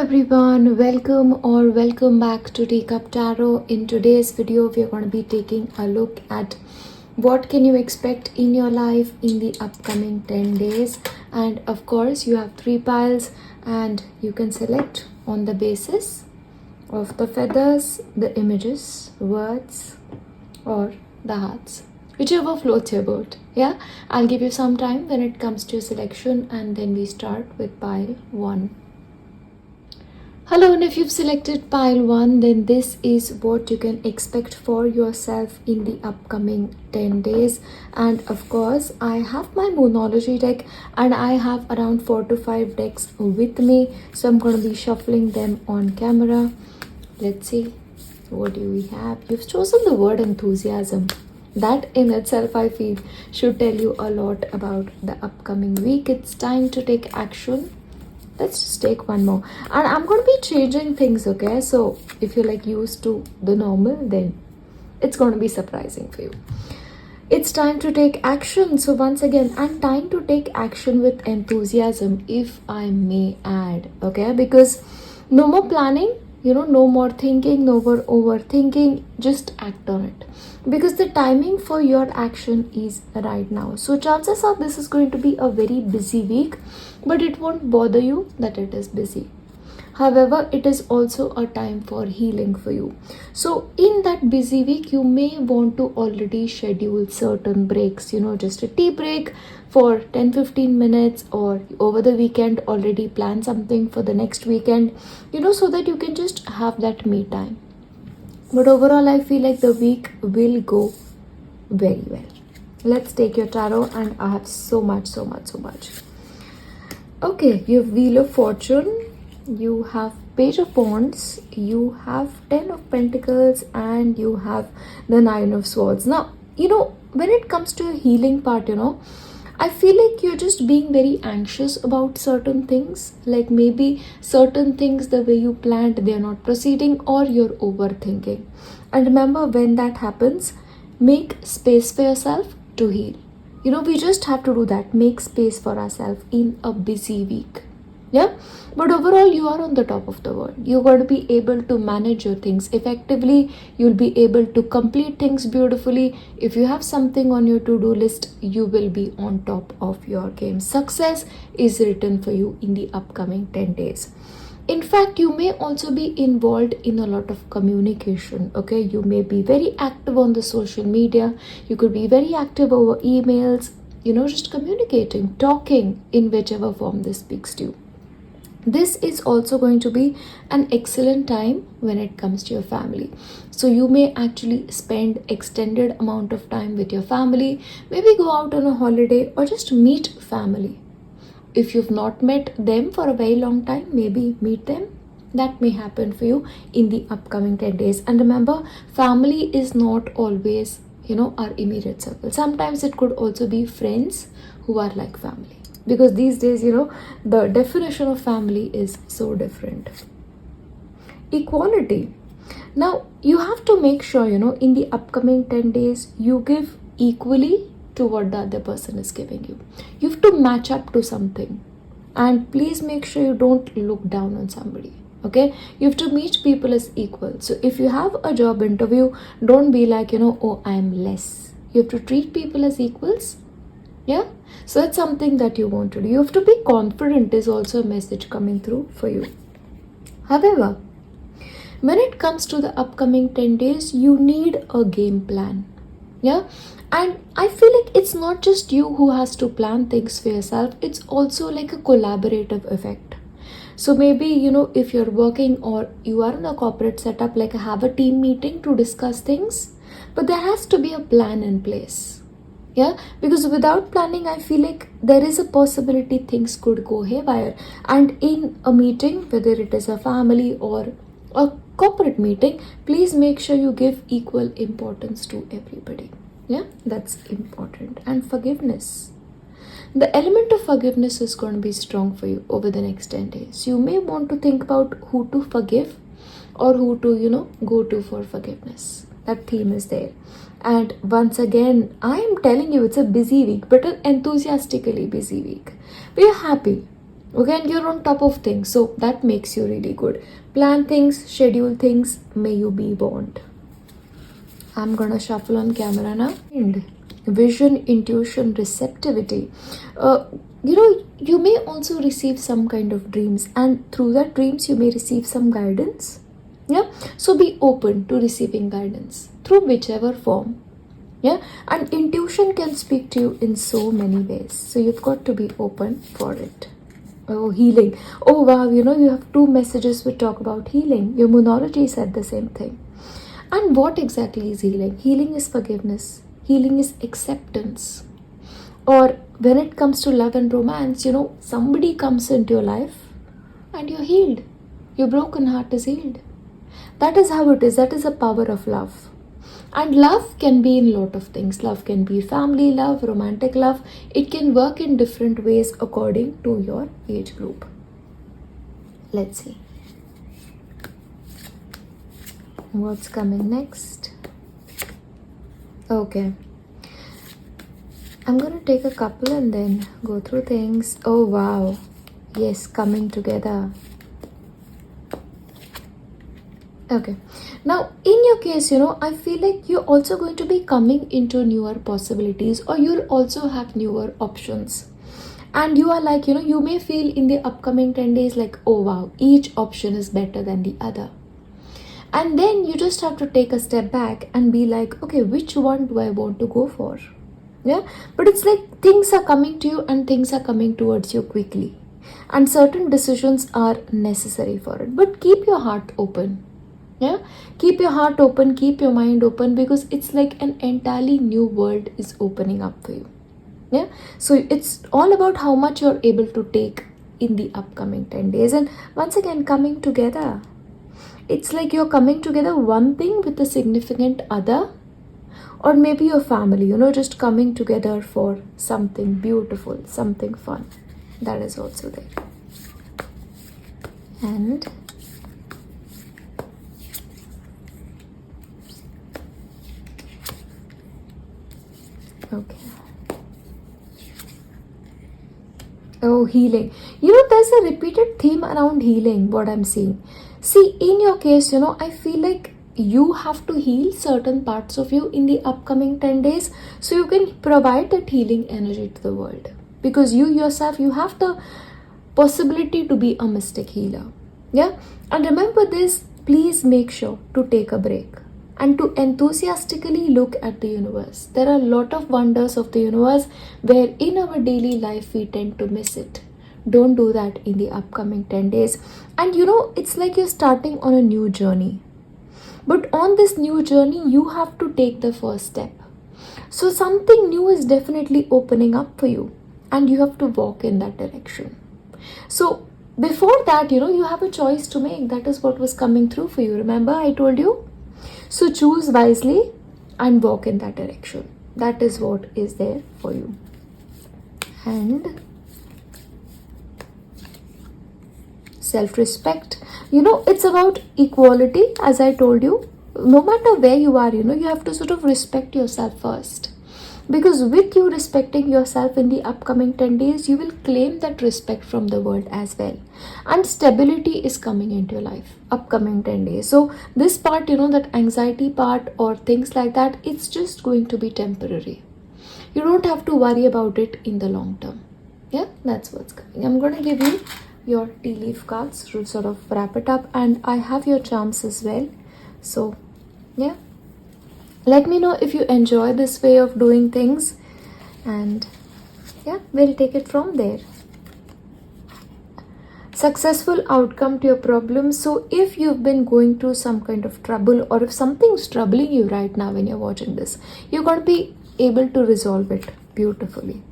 everyone, welcome back to Teacup Tarot. In today's video, we are going to be taking a look at what can you expect in your life in the upcoming 10 days. And of course, you have 3 piles and you can select on the basis of the feathers, the images, words or the hearts. Whichever floats your boat. Yeah, I'll give you some time when it comes to your selection and then we start with pile 1. Hello, and if you've selected pile 1, then this is what you can expect for yourself in the upcoming 10 days. And of course, I have my Moonology deck and I have around 4 to 5 decks with me. So I'm going to be shuffling them on camera. Let's see, what do we have? You've chosen the word enthusiasm. That in itself, I feel, should tell you a lot about the upcoming week. It's time to take action. Let's just take one more and I'm going to be changing things, okay? So if you're like used to the normal, then it's going to be surprising for you. It's time to take action. So once again, and time to take action with enthusiasm, if I may add, okay? Because no more planning, no more thinking, no more overthinking, just act on it. Because the timing for your action is right now. So chances are this is going to be a very busy week, but it won't bother you that it is busy. However, it is also a time for healing for you. So in that busy week, you may want to already schedule certain breaks, just a tea break for 10-15 minutes, or over the weekend already plan something for the next weekend, so that you can just have that me time. But overall, I feel like the week will go very well. Let's take your tarot, and I have so much. Okay, you have Wheel of Fortune, you have Page of Wands, you have 10 of Pentacles, and you have the 9 of Swords. Now, when it comes to a healing part, I feel like you're just being very anxious about certain things. Like maybe certain things, the way you planned, they're not proceeding, or you're overthinking. And remember, when that happens, make space for yourself to heal. We just have to do that. Make space for ourselves in a busy week. Yeah, but overall you are on the top of the world. You're going to be able to manage your things effectively. You'll be able to complete things beautifully. If you have something on your to-do list, you will be on top of your game. Success is written for you in the upcoming 10 days. In fact, you may also be involved in a lot of communication, okay? You may be very active on the social media. You could be very active over emails, just communicating, talking in whichever form this speaks to you. This is also going to be an excellent time when it comes to your family. So you may actually spend extended amount of time with your family, maybe go out on a holiday or just meet family. If you've not met them for a very long time, maybe meet them. That may happen for you in the upcoming 10 days. And remember, family is not always, our immediate circle. Sometimes it could also be friends who are like family. Because these days, the definition of family is so different. Equality. Now, you have to make sure, in the upcoming 10 days, you give equally to what the other person is giving you. You have to match up to something. And please make sure you don't look down on somebody. Okay? You have to meet people as equal. So if you have a job interview, don't be like, oh, I'm less. You have to treat people as equals. Yeah, so that's something that you want to do. You have to be confident is also a message coming through for you. However, when it comes to the upcoming 10 days, you need a game plan. Yeah, and I feel like it's not just you who has to plan things for yourself. It's also like a collaborative effect. So maybe, if you're working or you are in a corporate setup, like have a team meeting to discuss things, but there has to be a plan in place. Yeah, because without planning, I feel like there is a possibility things could go haywire. And in a meeting, whether it is a family or a corporate meeting, please make sure you give equal importance to everybody. Yeah, that's important. And forgiveness. The element of forgiveness is going to be strong for you over the next 10 days. You may want to think about who to forgive or who to, go to for forgiveness. That theme is there. And once again, I am telling you, it's a busy week, but an enthusiastically busy week. We are happy. Okay, and you're on top of things, so that makes you really good. Plan things, schedule things, may you be warned. I'm gonna shuffle on camera now. And vision, intuition, receptivity. You may also receive some kind of dreams, and through that dreams you may receive some guidance. Yeah, so be open to receiving guidance through whichever form. Yeah, and intuition can speak to you in so many ways, so you've got to be open for it. Oh, healing. Oh wow, you have two messages which talk about healing. Your monology said the same thing. And what exactly is healing? Healing is forgiveness. Healing is acceptance. Or when it comes to love and romance, somebody comes into your life and you're healed. Your broken heart is healed. That is how it is. That is the power of love. And love can be in a lot of things. Love can be family love, romantic love. It can work in different ways according to your age group. Let's see. What's coming next? Okay. I'm going to take a couple and then go through things. Oh wow. Yes, coming together. Okay. Now, in your case, I feel like you're also going to be coming into newer possibilities, or you'll also have newer options. And you are like, you may feel in the upcoming 10 days like, oh wow, each option is better than the other. And then you just have to take a step back and be like, okay, which one do I want to go for? Yeah. But it's like things are coming to you and things are coming towards you quickly. And certain decisions are necessary for it. But keep your heart open. Yeah, keep your heart open, keep your mind open, because it's like an entirely new world is opening up for you. Yeah, so it's all about how much you're able to take in the upcoming 10 days. And once again, coming together, it's like you're coming together, one thing with a significant other, or maybe your family, just coming together for something beautiful, something fun. That is also there. And okay. Oh, healing. There's a repeated theme around healing, what I'm seeing. See, in your case, I feel like you have to heal certain parts of you in the upcoming 10 days so you can provide that healing energy to the world. Because you yourself, you have the possibility to be a mystic healer. Yeah? And remember this, please make sure to take a break and to enthusiastically look at the universe. There are a lot of wonders of the universe where in our daily life we tend to miss it. Don't do that in the upcoming 10 days. And it's like you're starting on a new journey. But on this new journey, you have to take the first step. So something new is definitely opening up for you and you have to walk in that direction. So before that, you have a choice to make. That is what was coming through for you. Remember, I told you? So choose wisely and walk in that direction. That is what is there for you. And self-respect. It's about equality, as I told you. No matter where you are, you have to sort of respect yourself first. Because with you respecting yourself in the upcoming 10 days, you will claim that respect from the world as well. And stability is coming into your life, upcoming 10 days. So this part, that anxiety part or things like that, it's just going to be temporary. You don't have to worry about it in the long term. Yeah, that's what's coming. I'm going to give you your tea leaf cards to sort of wrap it up. And I have your charms as well. So, yeah. Let me know if you enjoy this way of doing things, and yeah, we'll take it from there. Successful outcome to your problem. So if you've been going through some kind of trouble, or if something's troubling you right now when you're watching this, you're going to be able to resolve it beautifully.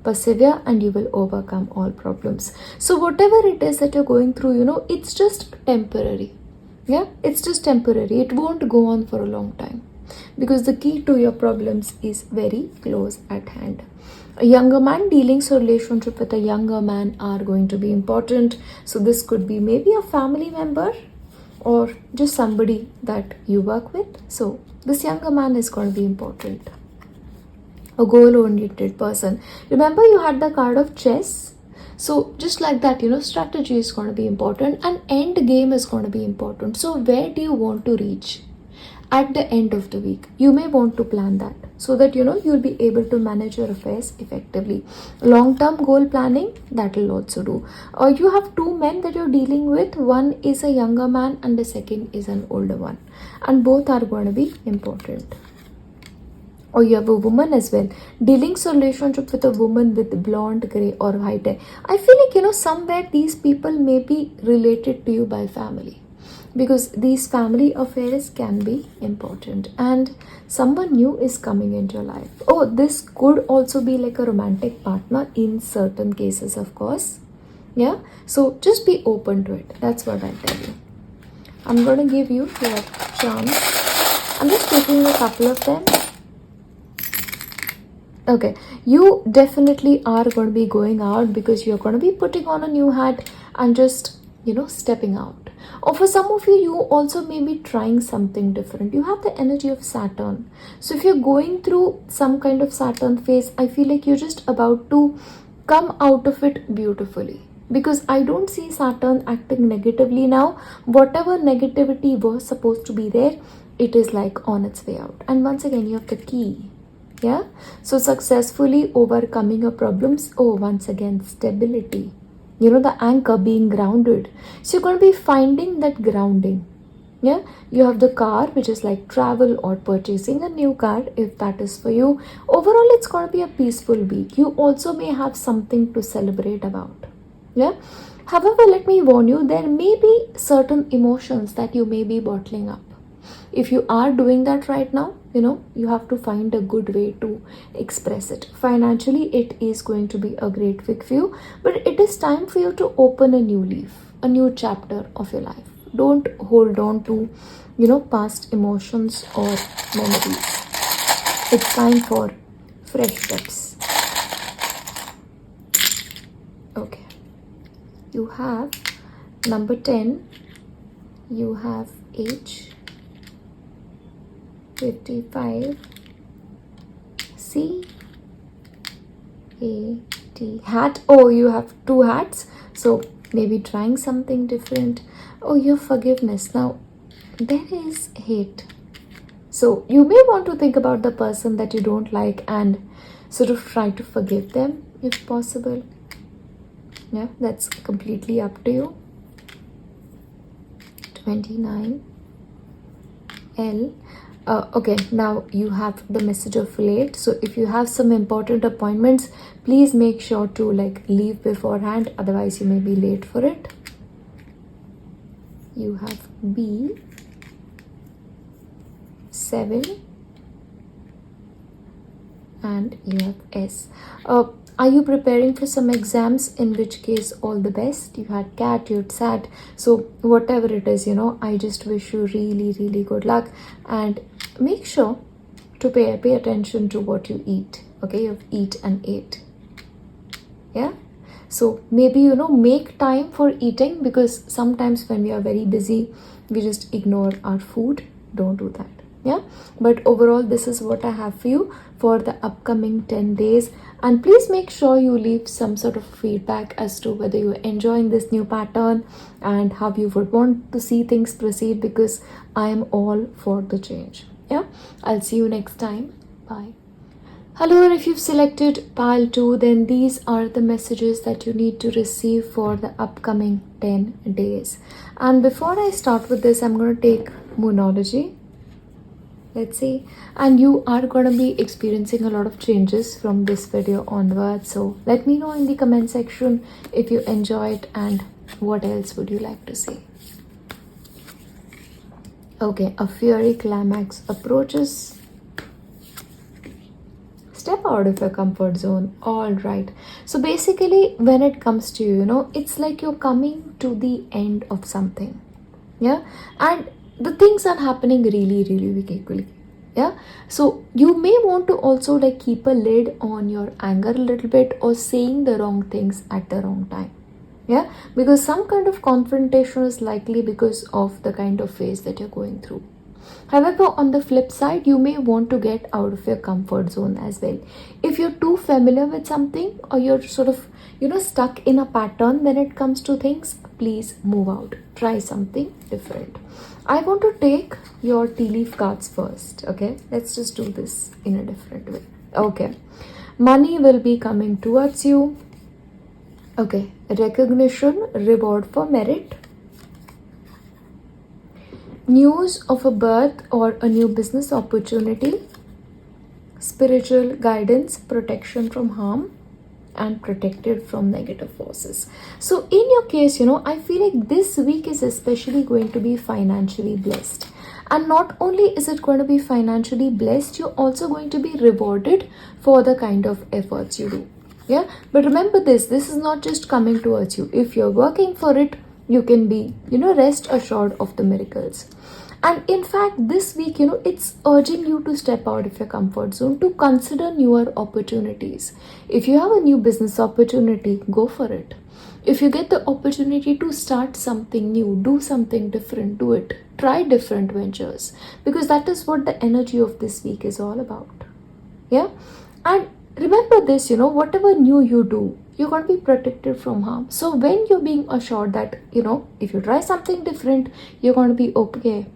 Persevere and you will overcome all problems. So whatever it is that you're going through, it's just temporary. Yeah, it's just temporary. It won't go on for a long time. Because the key to your problems is very close at hand. A younger man, dealings or relationship with a younger man are going to be important. So this could be maybe a family member or just somebody that you work with. So this younger man is going to be important. A goal-oriented person. Remember, you had the card of chess. So just like that, strategy is going to be important and end game is going to be important. So where do you want to reach at the end of the week? You may want to plan that so that you'll be able to manage your affairs effectively. Long term goal planning, that will also do. Or you have two men that you're dealing with. One is a younger man and the second is an older one, and both are going to be important. Or you have a woman as well, dealing relationship with a woman with blonde, gray or white hair. I feel like somewhere these people may be related to you by family, because these family affairs can be important and someone new is coming into your life. Oh, this could also be like a romantic partner in certain cases, of course. Yeah, so just be open to it. That's what I tell you. I'm going to give you your charms. I'm just taking a couple of them. Okay, you definitely are going to be going out because you're going to be putting on a new hat and just stepping out. Or for some of you, you also may be trying something different. You have the energy of Saturn. So if you're going through some kind of Saturn phase, I feel like you're just about to come out of it beautifully. Because I don't see Saturn acting negatively now. Whatever negativity was supposed to be there, it is like on its way out. And once again, you have the key. Yeah. So successfully overcoming your problems. Oh, once again, stability. The anchor, being grounded. So you're going to be finding that grounding. Yeah, you have the car, which is like travel or purchasing a new car if that is for you. Overall, it's going to be a peaceful week. You also may have something to celebrate about. Yeah. However, let me warn you, there may be certain emotions that you may be bottling up. If you are doing that right now, you have to find a good way to express it. Financially, it is going to be a great week for you, but it is time for you to open a new leaf, a new chapter of your life. Don't hold on to, past emotions or memories. It's time for fresh steps. Okay. You have number 10. You have H. 55, C, A, T, hat. Oh, you have two hats, so maybe trying something different. Oh, your forgiveness. Now, there is hate. So you may want to think about the person that you don't like and sort of try to forgive them if possible. Yeah, that's completely up to you. 29, L. Okay, now you have the message of late. So if you have some important appointments, please make sure to leave beforehand, otherwise you may be late for it. You have B, 7, and you have S. Are you preparing for some exams? In which case, all the best. You had CAT, you had SAT. So whatever it is, I just wish you really, really good luck. And make sure to pay attention to what you eat. Okay, you have eat and ate. Yeah. So maybe, make time for eating, because sometimes when we are very busy, we just ignore our food. Don't do that. Yeah, but overall, this is what I have for you for the upcoming 10 days. And please make sure you leave some sort of feedback as to whether you're enjoying this new pattern and how you would want to see things proceed, because I am all for the change. Yeah, I'll see you next time. Bye. Hello, and if you've selected pile 2, then these are the messages that you need to receive for the upcoming 10 days. And before I start with this, I'm going to take Moonology. Let's see. And you are going to be experiencing a lot of changes from this video onwards. So let me know in the comment section if you enjoy it and what else would you like to see. Okay, a fiery climax approaches. Step out of your comfort zone. All right. So basically, when it comes to you, it's like you're coming to the end of something. Yeah. And the things are happening really, really quickly. Yeah. So you may want to also keep a lid on your anger a little bit, or saying the wrong things at the wrong time. Yeah. Because some kind of confrontation is likely because of the kind of phase that you're going through. However, on the flip side, you may want to get out of your comfort zone as well. If you're too familiar with something, or you're sort of, stuck in a pattern when it comes to things, please move out. Try something different. I want to take your tea leaf cards first. Okay, let's just do this in a different way. Okay, money will be coming towards you. Okay, recognition, reward for merit, news of a birth or a new business opportunity, spiritual guidance, protection from harm, and protected from negative forces. So in your case, I feel like this week is especially going to be financially blessed. And not only is it going to be financially blessed, you're also going to be rewarded for the kind of efforts you do. Yeah, but remember this is not just coming towards you. If you're working for it, you can be, rest assured of the miracles. And in fact, this week, it's urging you to step out of your comfort zone, to consider newer opportunities. If you have a new business opportunity, go for it. If you get the opportunity to start something new, do something different, do it. Try different ventures, because that is what the energy of this week is all about. Yeah. And remember this, whatever new you do, you're going to be protected from harm. So when you're being assured that, if you try something different, you're going to be okay,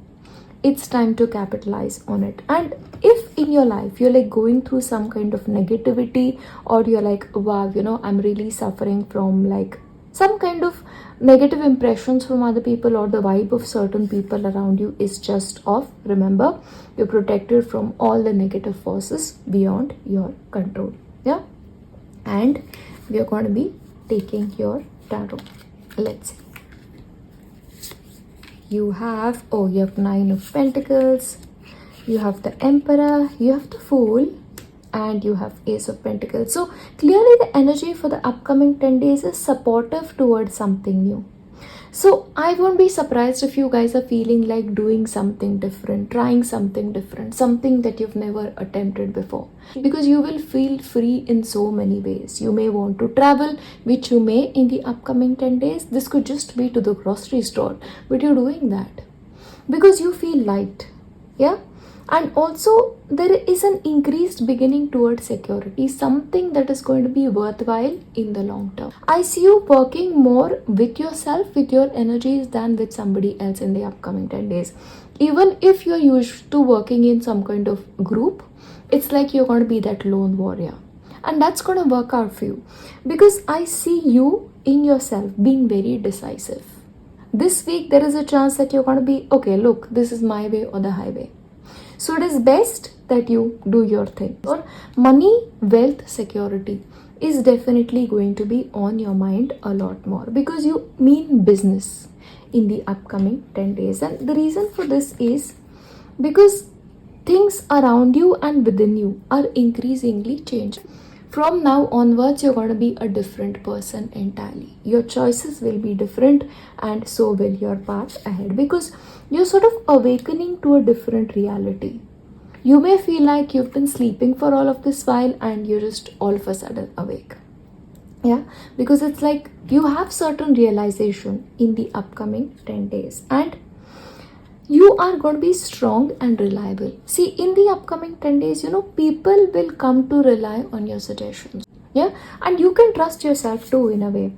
it's time to capitalize on it. And if in your life you're like going through some kind of negativity, or you're like, wow, I'm really suffering from like some kind of negative impressions from other people, or the vibe of certain people around you is just off, remember, you're protected from all the negative forces beyond your control. Yeah. And we are going to be taking your tarot. Let's see. You have 9 of Pentacles, you have the Emperor, you have the Fool, and you have Ace of Pentacles. So clearly the energy for the upcoming 10 days is supportive towards something new. So I won't be surprised if you guys are feeling like doing something different, trying something different, something that you've never attempted before. Because you will feel free in so many ways. You may want to travel, which you may in the upcoming 10 days. This could just be to the grocery store, but you're doing that because you feel light. Yeah. And also there is an increased beginning towards security, something that is going to be worthwhile in the long term. I see you working more with yourself, with your energies, than with somebody else in the upcoming 10 days. Even if you're used to working in some kind of group, it's like you're going to be that lone warrior. And that's going to work out for you, because I see you in yourself being very decisive. This week there is a chance that you're going to be, okay, look, this is my way or the highway. So it is best that you do your thing. Or money, wealth, security is definitely going to be on your mind a lot more, because you mean business in the upcoming 10 days. And the reason for this is because things around you and within you are increasingly changing. From now onwards, you're going to be a different person entirely. Your choices will be different, and so will your path ahead, because you're sort of awakening to a different reality. You may feel like you've been sleeping for all of this while, and you're just all of a sudden awake. Yeah, because it's like you have certain realization in the upcoming 10 days, and you are going to be strong and reliable. See, in the upcoming 10 days, people will come to rely on your suggestions. Yeah, and you can trust yourself too in a way.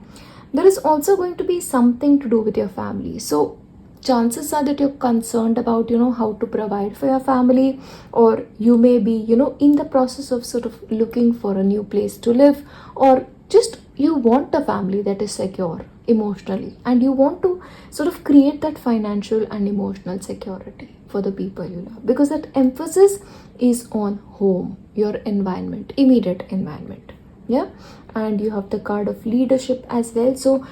There is also going to be something to do with your family. So chances are that you're concerned about, how to provide for your family, or you may be, in the process of sort of looking for a new place to live, or just you want a family that is secure emotionally, and you want to sort of create that financial and emotional security for the people you love, because that emphasis is on home, your environment, immediate environment. Yeah. And you have the card of leadership as well. So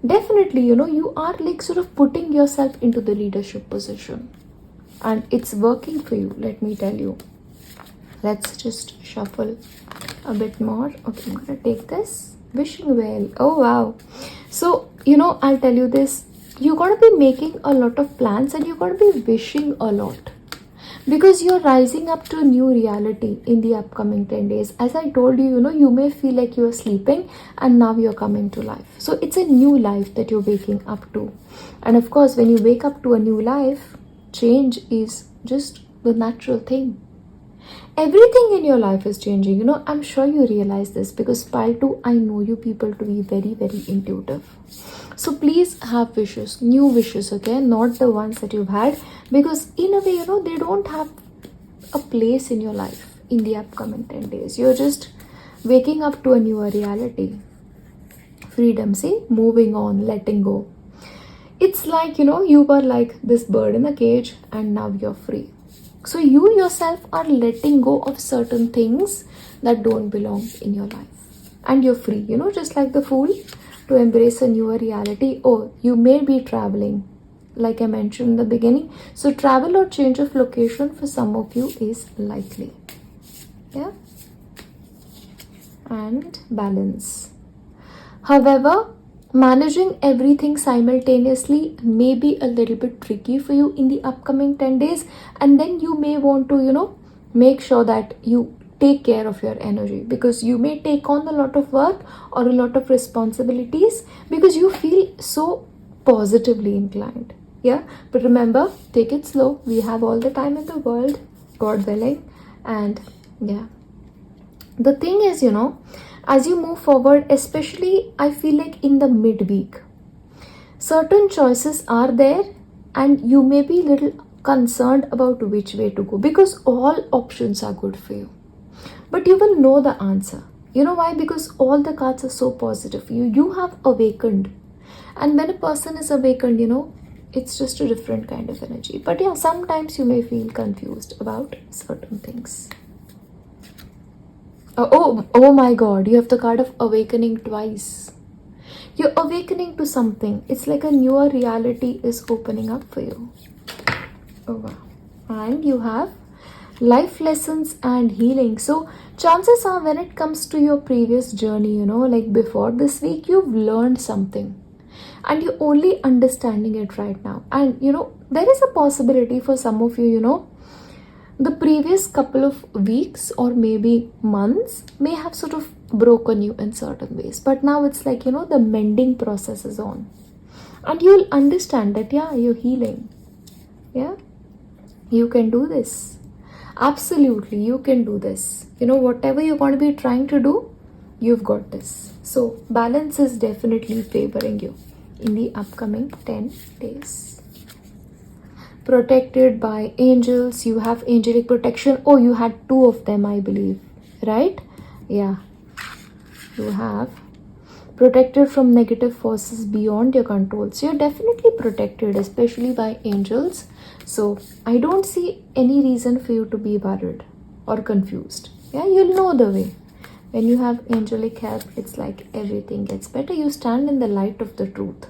definitely, you are like sort of putting yourself into the leadership position, and it's working for you, let me tell you. Let's just shuffle a bit more. Okay, I'm gonna take this. Wishing well. Oh wow. So I'll tell you this, you're going to be making a lot of plans, and you're going to be wishing a lot, because you're rising up to a new reality in the upcoming 10 days. As I told you, you may feel like you're sleeping, and now you're coming to life. So it's a new life that you're waking up to. And of course, when you wake up to a new life, change is just the natural thing. Everything in your life is changing. I'm sure you realize this, because pile 2, I know you people to be very, very intuitive. So please have wishes, new wishes, okay? Not the ones that you've had, because in a way, they don't have a place in your life in the upcoming 10 days. You're just waking up to a newer reality. Freedom, see? Moving on, letting go. It's like, you were like this bird in a cage and now you're free. So you yourself are letting go of certain things that don't belong in your life. And you're free, just like the fool, to embrace a newer reality. Oh, you may be traveling, like I mentioned in the beginning. So travel or change of location for some of you is likely. Yeah. And balance. However, managing everything simultaneously may be a little bit tricky for you in the upcoming 10 days, and then you may want to make sure that you take care of your energy, because you may take on a lot of work or a lot of responsibilities because you feel so positively inclined. Yeah, but remember, take it slow. We have all the time in the world, God willing. And yeah, the thing is, as you move forward, especially I feel like in the midweek, certain choices are there and you may be a little concerned about which way to go, because all options are good for you. But you will know the answer. You know why? Because all the cards are so positive. You have awakened. And when a person is awakened, it's just a different kind of energy. But yeah, sometimes you may feel confused about certain things. Oh my God, you have the card of awakening twice. You're awakening to something. It's like a newer reality is opening up for you. Oh wow. And you have life lessons and healing. So chances are, when it comes to your previous journey, like before this week, you've learned something and you're only understanding it right now. And there is a possibility for some of you, the previous couple of weeks or maybe months may have sort of broken you in certain ways, but now it's like, the mending process is on, and you'll understand that, yeah, you're healing. Yeah, you can do this. Absolutely, you can do this. Whatever you're going to be trying to do, you've got this. So balance is definitely favoring you in the upcoming 10 days. Protected by angels. You have angelic protection. Oh, you had 2 of them, I believe, right? Yeah, you have protected from negative forces beyond your control. So you're definitely protected, especially by angels. So I don't see any reason for you to be worried or confused. Yeah, you'll know the way. When you have angelic help, it's like everything gets better. You stand in the light of the truth.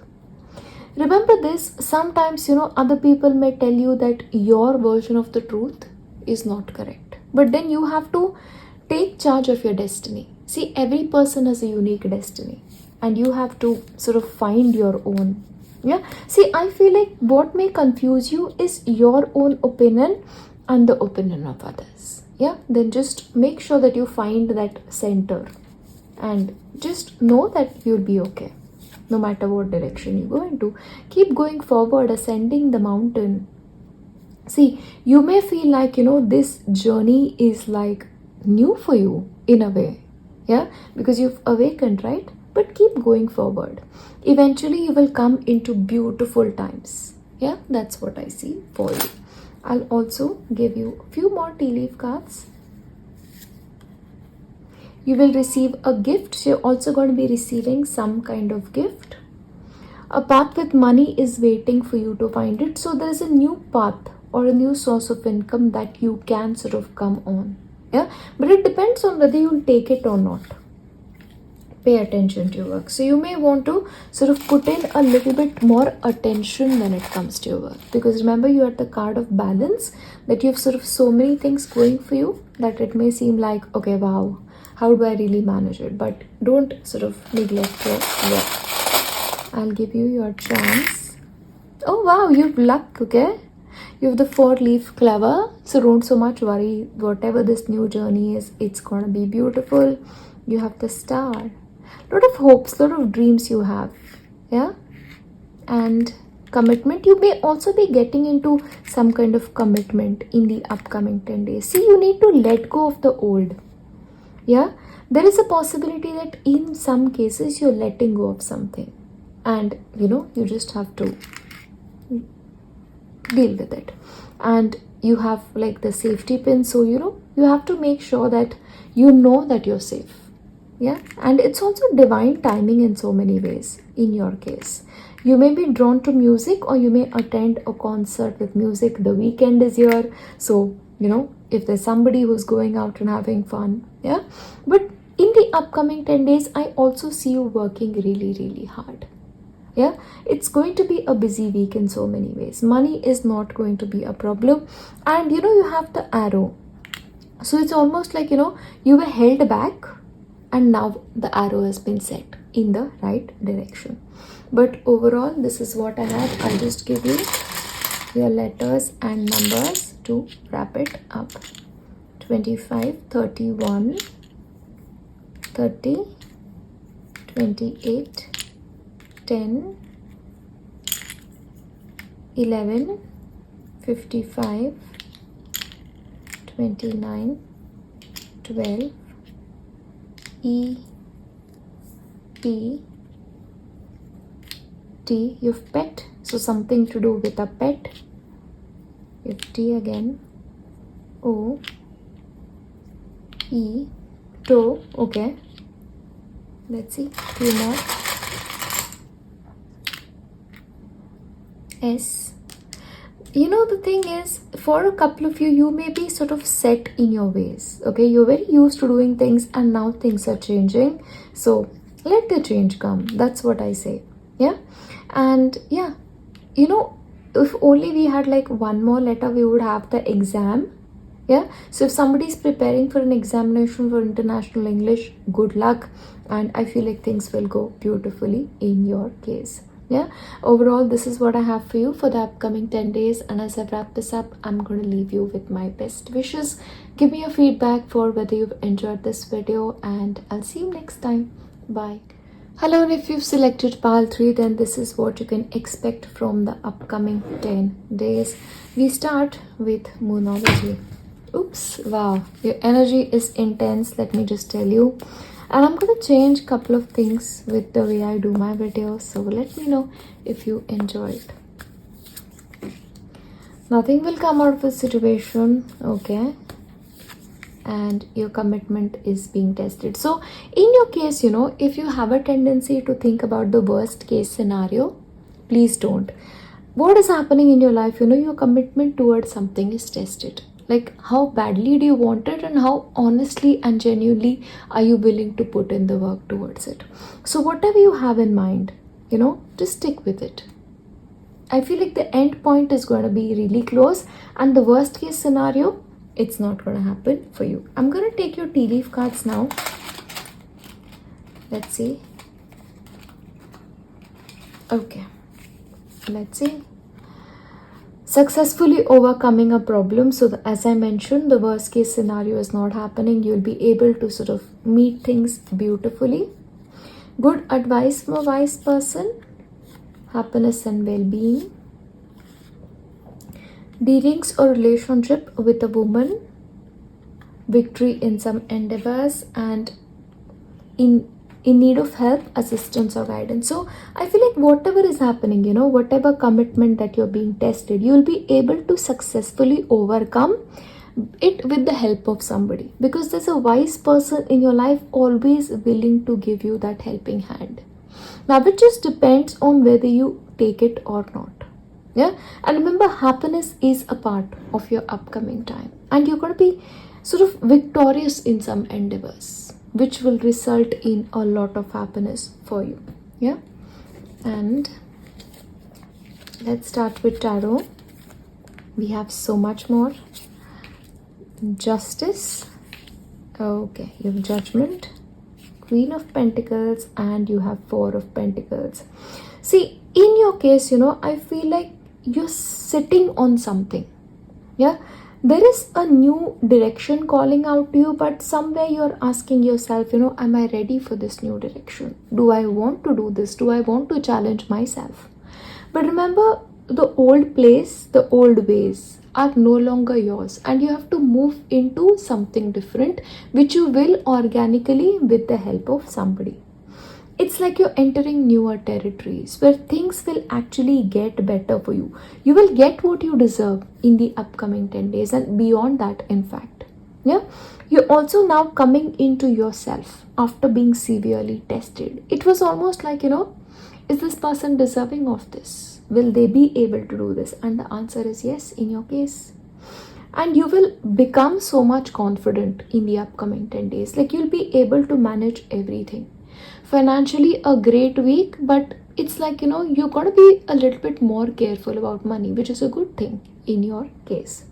Remember this, sometimes, other people may tell you that your version of the truth is not correct. But then you have to take charge of your destiny. See, every person has a unique destiny and you have to sort of find your own. Yeah. See, I feel like what may confuse you is your own opinion and the opinion of others. Yeah. Then just make sure that you find that center and just know that you'll be okay. No matter what direction you go into, keep going forward, ascending the mountain. See, you may feel like, this journey is like new for you in a way. Yeah, because you've awakened, right? But keep going forward. Eventually, you will come into beautiful times. Yeah, that's what I see for you. I'll also give you a few more tea leaf cards. You will receive a gift. So you're also going to be receiving some kind of gift. A path with money is waiting for you to find it. So there is a new path or a new source of income that you can sort of come on. Yeah, but it depends on whether you'll take it or not. Pay attention to your work. So you may want to sort of put in a little bit more attention when it comes to your work, because remember, you are the card of balance, that you have sort of so many things going for you that it may seem like, okay, wow, how do I really manage it? But don't sort of neglect your work. I'll give you your chance. Oh wow, you have luck, okay? You have the 4-leaf clover. So don't so much worry. Whatever this new journey is, it's gonna be beautiful. You have the star. Lot of hopes, lot of dreams you have. Yeah? And commitment. You may also be getting into some kind of commitment in the upcoming 10 days. See, you need to let go of the old. Yeah, there is a possibility that in some cases you're letting go of something, and you just have to deal with it. And you have like the safety pin, so you have to make sure that that you're safe. Yeah, and it's also divine timing in so many ways. In your case, you may be drawn to music, or you may attend a concert with music. The weekend is here, so if there's somebody who's going out and having fun. Yeah, but in the upcoming 10 days, I also see you working really, really hard. Yeah, it's going to be a busy week in so many ways. Money is not going to be a problem, and you have the arrow, so it's almost like you were held back, and now the arrow has been set in the right direction. But overall, this is what I have. I'll just give you your letters and numbers to wrap it up. 25, 31, 30, 28, 10, 11, 55, 29, 12, E, P, T. You've pet, so something to do with a pet. You've T again. O, E, toe. Okay, let's see. 2 more. S. The thing is, for a couple of you may be sort of set in your ways. Okay, you're very used to doing things, and now things are changing. So let the change come. That's what I say. Yeah, and yeah, if only we had like one more letter, we would have the exam. Yeah, so if somebody is preparing for an examination for international English, good luck, and I feel like things will go beautifully in your case. Yeah, overall, this is what I have for you for the upcoming 10 days. And as I wrap this up, I'm going to leave you with my best wishes. Give me your feedback for whether you've enjoyed this video, and I'll see you next time. Bye. Hello, and if you've selected pile 3, then this is what you can expect from the upcoming 10 days. We start with Moonology. Oops, wow, your energy is intense, let me just tell you. And I'm going to change a couple of things with the way I do my videos, so let me know if you enjoy it. Nothing will come out of the situation, okay? And your commitment is being tested. So in your case, if you have a tendency to think about the worst case scenario, please don't. What is happening in your life, your commitment towards something is tested. Like, how badly do you want it, and how honestly and genuinely are you willing to put in the work towards it? So whatever you have in mind, just stick with it. I feel like the end point is going to be really close, and the worst case scenario, it's not going to happen for you. I'm going to take your tea leaf cards now. Let's see. Okay, let's see. Successfully overcoming a problem. So as I mentioned, the worst case scenario is not happening. You'll be able to sort of meet things beautifully. Good advice from a wise person. Happiness and well-being. Dealings or relationship with a woman. Victory in some endeavors, and in need of help, assistance or guidance. So I feel like whatever is happening, whatever commitment that you're being tested, you'll be able to successfully overcome it with the help of somebody, because there's a wise person in your life always willing to give you that helping hand. Now it just depends on whether you take it or not. Yeah, and remember, happiness is a part of your upcoming time, and you're going to be sort of victorious in some endeavors, which will result in a lot of happiness for you. Yeah, and let's start with tarot. We have so much more. Justice. Okay, you have Judgment, Queen of Pentacles, and you have Four of Pentacles. See, in your case, I feel like you're sitting on something. Yeah, there is a new direction calling out to you, but somewhere you're asking yourself, am I ready for this new direction? Do I want to do this? Do I want to challenge myself? But remember, the old place, the old ways are no longer yours, and you have to move into something different, which you will organically with the help of somebody. It's like you're entering newer territories where things will actually get better for you. You will get what you deserve in the upcoming 10 days and beyond that, in fact. Yeah, you're also now coming into yourself after being severely tested. It was almost like, is this person deserving of this? Will they be able to do this? And the answer is yes in your case. And you will become so much confident in the upcoming 10 days. Like, you'll be able to manage everything. Financially, a great week, but it's like, you're going to be a little bit more careful about money, which is a good thing in your case.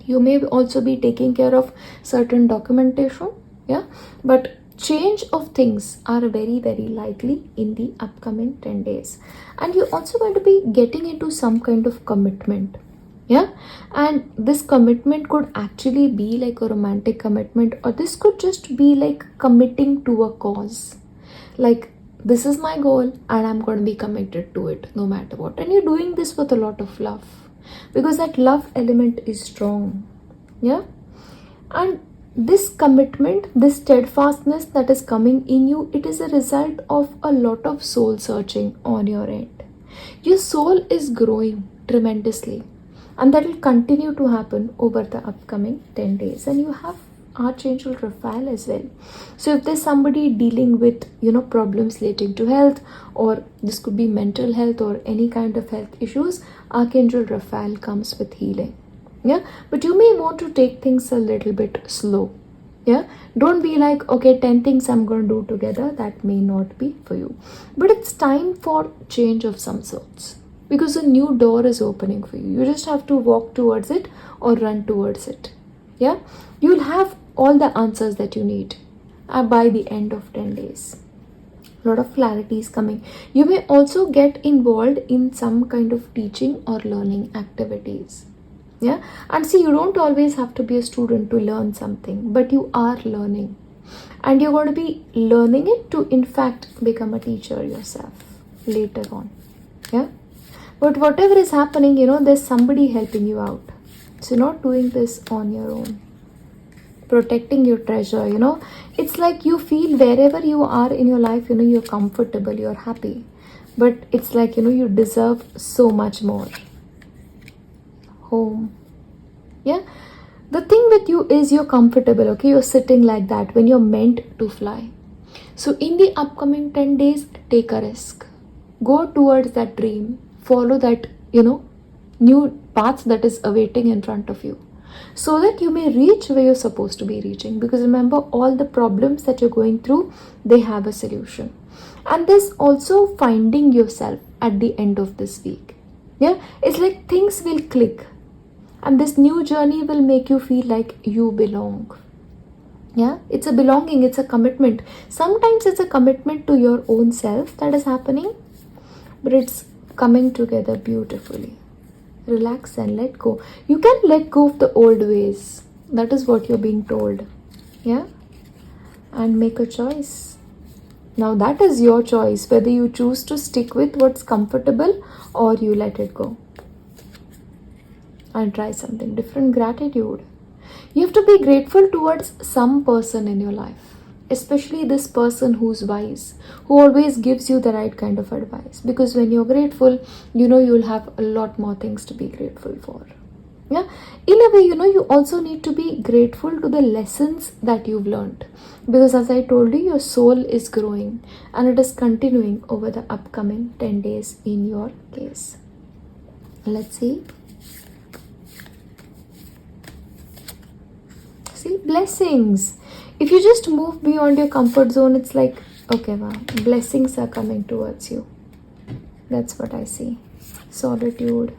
You may also be taking care of certain documentation, yeah, but change of things are very, very likely in the upcoming 10 days. And you're also going to be getting into some kind of commitment, yeah, and this commitment could actually be like a romantic commitment, or this could just be like committing to a cause. Like, this is my goal and I'm going to be committed to it no matter what. And you're doing this with a lot of love, because that love element is strong. Yeah, and this commitment, this steadfastness that is coming in you, it is a result of a lot of soul searching on your end. Your soul is growing tremendously, and that will continue to happen over the upcoming 10 days. And you have Archangel Raphael as well. So if there's somebody dealing with problems relating to health, or this could be mental health or any kind of health issues, Archangel Raphael comes with healing. Yeah, but you may want to take things a little bit slow. Yeah, don't be like, okay, 10 things I'm going to do together. That may not be for you, but it's time for change of some sorts, because a new door is opening for you. You just have to walk towards it or run towards it. Yeah, you'll have all the answers that you need by the end of 10 days. A lot of clarity is coming. You may also get involved in some kind of teaching or learning activities. Yeah, and see, you don't always have to be a student to learn something, but you are learning, and you're going to be learning it to in fact become a teacher yourself later on. Yeah, but whatever is happening, there's somebody helping you out. So you're not doing this on your own. Protecting your treasure, it's like you feel wherever you are in your life, you're comfortable, you're happy, but it's like, you deserve so much more. Home. Yeah, the thing with you is you're comfortable, okay? You're sitting like that when you're meant to fly. So in the upcoming 10 days, take a risk. Go towards that dream. Follow that, new path that is awaiting in front of you, so that you may reach where you're supposed to be reaching. Because remember, all the problems that you're going through, they have a solution. And there's also finding yourself at the end of this week. Yeah, it's like things will click, and this new journey will make you feel like you belong. Yeah, it's a belonging, it's a commitment. Sometimes it's a commitment to your own self that is happening, but it's coming together beautifully. Relax and let go. You can let go of the old ways. That is what you're being told. Yeah, and make a choice. Now that is your choice, whether you choose to stick with what's comfortable or you let it go and try something different. Gratitude. You have to be grateful towards some person in your life, especially this person who's wise, who always gives you the right kind of advice. Because when you're grateful, you'll have a lot more things to be grateful for. Yeah, in a way, you also need to be grateful to the lessons that you've learned, because as I told you, your soul is growing and it is continuing over the upcoming 10 days in your case. Let's see. See, blessings. If you just move beyond your comfort zone, it's like, okay, wow, blessings are coming towards you. That's what I see. Solitude,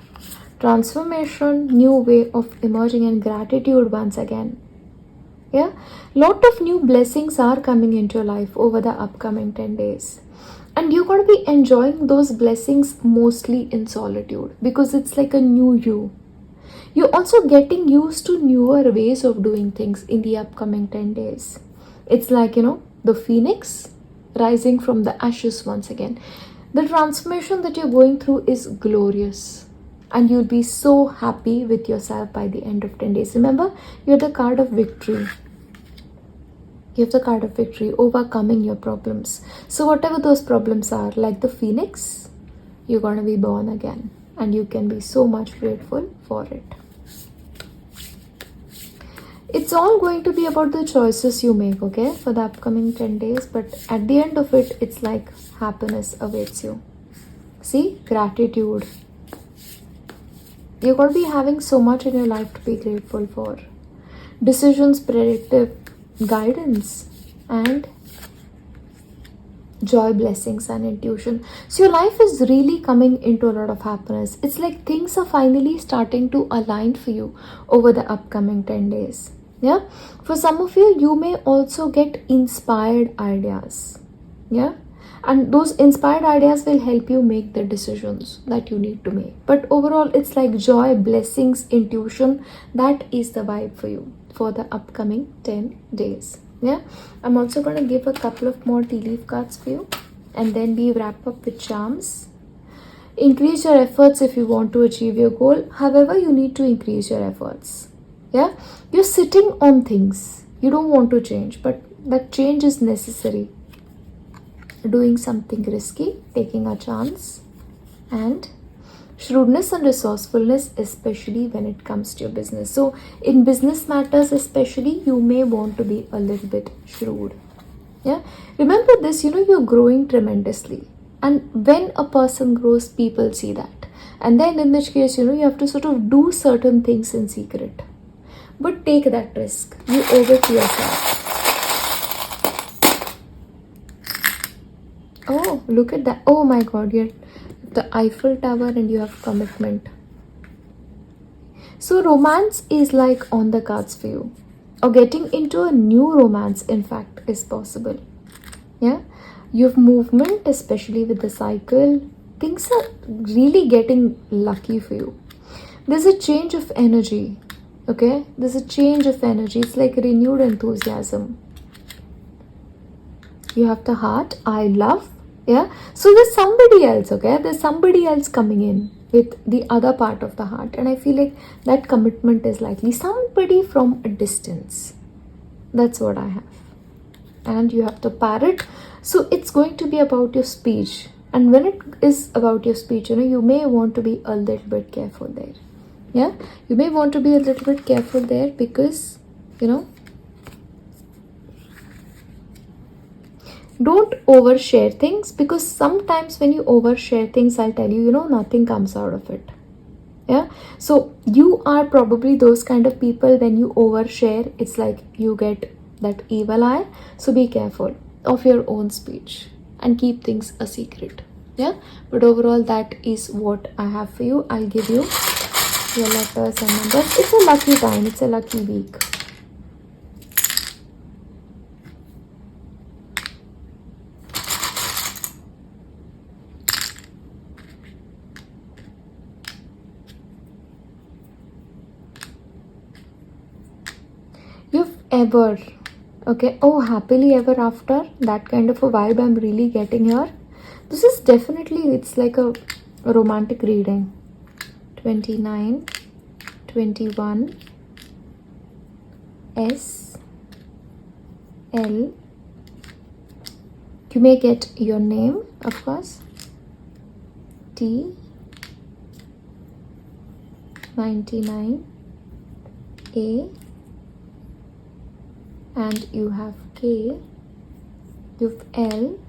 transformation, new way of emerging, and gratitude once again. Yeah, lot of new blessings are coming into your life over the upcoming 10 days. And you're going to be enjoying those blessings mostly in solitude, because it's like a new you. You're also getting used to newer ways of doing things in the upcoming 10 days. It's like, the phoenix rising from the ashes once again. The transformation that you're going through is glorious, and you'll be so happy with yourself by the end of 10 days. Remember, you're the card of victory. You have the card of victory, overcoming your problems. So whatever those problems are, like the phoenix, you're going to be born again, and you can be so much grateful for it. It's all going to be about the choices you make, okay, for the upcoming 10 days. But at the end of it, it's like happiness awaits you. See, gratitude. You're going to be having so much in your life to be grateful for. Decisions, predictive guidance, and joy, blessings, and intuition. So your life is really coming into a lot of happiness. It's like things are finally starting to align for you over the upcoming 10 days. Yeah, for some of you, you may also get inspired ideas. Yeah, and those inspired ideas will help you make the decisions that you need to make. But overall, it's like joy, blessings, intuition. That is the vibe for you for the upcoming 10 days. Yeah, I'm also going to give a couple of more tea leaf cards for you, and then we wrap up with charms. Increase your efforts if you want to achieve your goal. However, you need to increase your efforts. Yeah, you're sitting on things you don't want to change, but that change is necessary. Doing something risky, taking a chance, and shrewdness and resourcefulness, especially when it comes to your business. So in business matters especially, you may want to be a little bit shrewd. Yeah, remember this, you're growing tremendously, and when a person grows, people see that, and then in which case, you have to sort of do certain things in secret. But take that risk. You owe it to yourself. Oh, look at that. Oh my God, you're the Eiffel Tower and you have commitment. So romance is like on the cards for you. Or getting into a new romance, in fact, is possible. Yeah? You have movement, especially with the cycle. Things are really getting lucky for you. There's a change of energy. Okay, there's a change of energy. It's like renewed enthusiasm. You have the heart, I love. Yeah, so there's somebody else. Okay, there's somebody else coming in with the other part of the heart, and I feel like that commitment is likely somebody from a distance. That's what I have. And you have the parrot. So it's going to be about your speech, and when it is about your speech, you may want to be a little bit careful there. Yeah, you may want to be a little bit careful there because, don't overshare things, because sometimes when you overshare things, I'll tell you, nothing comes out of it. Yeah, so you are probably those kind of people. When you overshare, it's like you get that evil eye. So be careful of your own speech and keep things a secret. Yeah, but overall, that is what I have for you. I'll give you your letters and numbers. It's a lucky time. It's a lucky week. You've ever, okay, oh, happily ever after, that kind of a vibe I'm really getting here. This is definitely, it's like a romantic reading. 29, 21, S, L. You may get your name, of course. T, 99, A, and you have K, you have L,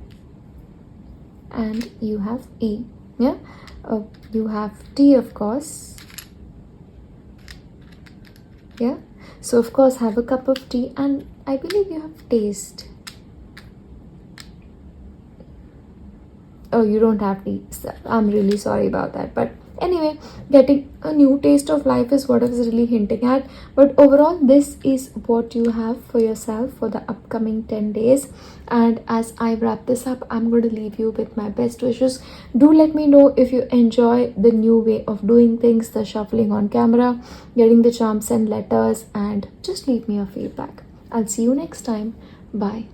and you have E. Yeah, you have T, of course. Yeah, so of course have a cup of tea, and I believe you have taste. Oh, you don't have tea. I'm really sorry about that, but anyway, getting a new taste of life is what I was really hinting at. But overall, this is what you have for yourself for the upcoming 10 days. And as I wrap this up, I'm going to leave you with my best wishes. Do let me know if you enjoy the new way of doing things, the shuffling on camera, getting the charms and letters, and just leave me your feedback. I'll see you next time. Bye.